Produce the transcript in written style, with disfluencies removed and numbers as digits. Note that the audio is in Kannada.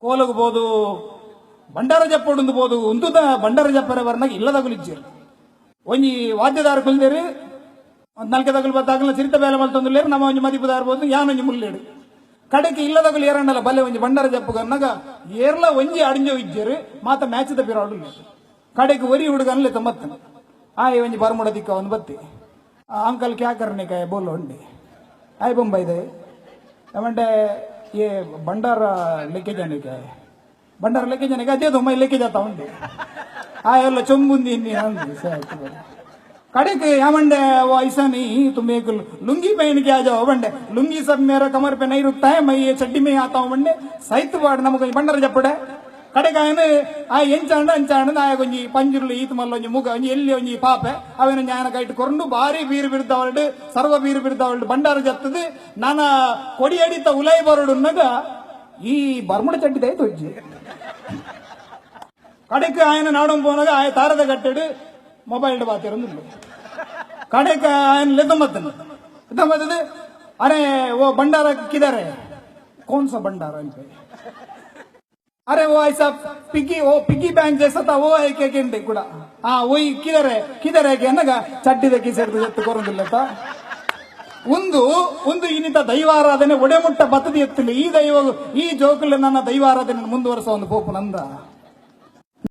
ಕೋಲಗು ಬೋದು ಬಂಡಾರ ಜಪ್ಪೊಡು ಬೋದು ಉಂದುದ ಬಂಡಾರ ಜಪ್ಪರ ವರ್ನಾಗ ಇಲ್ಲದ ಗುಲಿಜ್ಜರು ಒಂಜಿ ವಾದ್ಯದಾರ ಕುಲ್ದೇರಿ ನಾಲ್ಕೆ ತಗಲು ಬತ್ತಾಗಲ ಸಿರಿತ ಬೇಲೆ ಮಲ್ತೊಂದುಲ್ಲೇರು ನಮ್ಮ ಒಂಜಿ ಮದಿಪುದಾರ ಬೋದು ಯಾನೊಂಜಿ ಮುಲ್ಲೇಡು ಕಡೆಗೆ ಇಲ್ಲದಗಲು ಏರಂಡಲ್ಲ ಬಲ್ಲೆ ಒಂಜಿ ಬಂಡಾರ ಜಪ್ಪು ಕನ್ನಾಗ ಏರ್ಲ ಒಂಜಿ ಅಡಿಂಜೋ ಇಜ್ಜರು ಮಾತ ಮ್ಯಾಚ್ ದ ಪಿರಾಡು ಕಡೆಗೆ ಒರಿ ಹುಡುಗನ್ಲೆ ತೊಂಬತ್ತನ ಆಯ್ ಒಂಜಿ ಬರ್ಮುಡ ದಿಕ್ಕ ಒಂದು ಬತ್ತಿ ಅಂಕಲ್ ಕ್ಯಾ ಕರ್ನೆ ಕಾಯ ಬೋಲು ಉಂಡಿ ಆಯ್ ಬೊಂಬೈ ಇದೆ ಏమంటే ये भंडारा लेके जाने का है भंडारा लेके जाने का दे दो मैं लेके जाता हूँ आया चुम्बुंदी कड़े के यामंडे वो ऐसा नहीं तुम एक लुंगी पहन के आ जाओ बंडे लुंगी सब मेरा कमर पे नहीं रुकता है मैं ये चड्डी में आता हूँ बंडे सहित वाड़ नमक भंडारा जपड़े कड़े का आ ಎಂಚಾಂಡ ಅಂಚಾಂಡ ನಾಯ ಒಂಜಿ ಪಂಜುರ್ಲು ಈತ ಮಲ್ಲ ಒಂಜಿ ಮುಗ ಒಂಜಿ ಎಲ್ಲಿ ಒಂಜಿ ಪಾಪೆ ಅವೇನ ಜ್ಞಾನ ಕೈಟ್ ಕೊಂಡು ಬಾರಿ ಬೀರು ಬಿಡ್ತಾವಲ್ಡು ಸರ್ವ ಬೀರು ಬಿಡ್ತಾವಲ್ಡು ಬಂಡಾರ ಜತ್ತದು ನಾನ ಕೊಡಿ ಅಡಿತ ಉಲೈ ಬರೋಡುನ್ನಾಗ ಈ ಬರ್ಮುಡ ಚಡ್ಡಿದ ಆಯ್ತು ಅಜ್ಜಿ ಕಡೆಗೆ ಆಯನ ನಾಡಂ ಪೋನಾಗ ಆಯ ತಾರದ ಕಟ್ಟೆಡು ಮೊಬೈಲ್ ಬಾತಿರಂದು ಕಡೆಗೆ ಆಯನ ಲೆತ್ತಂಬತ್ತದು ಅರೆ ಓ ಬಂಡಾರ ಕಿದಾರೆ कौन सा भंडारा अरे वो ऐसा पिगी बैंक जैसा था वो है क्या गेंडे कुड़ा हाँ वही किधर है क्या ना चड्डी देखी सेड जत्तु कोरंदिल्लता ಒಂದು ಇನ್ನಿತ ದೈವಾರಾಧನೆ ಒಡೆಮುಟ್ಟ ಬತ್ತದಿ ಎತ್ತಲಿ ಈ ದೈವ ಈ ಜೋಕಲ್ಲಿ ನನ್ನ ದೈವಾರಾಧನೆ ಮುಂದುವರೆಸೋ ಒಂದು ಪೋಪು ನಂದ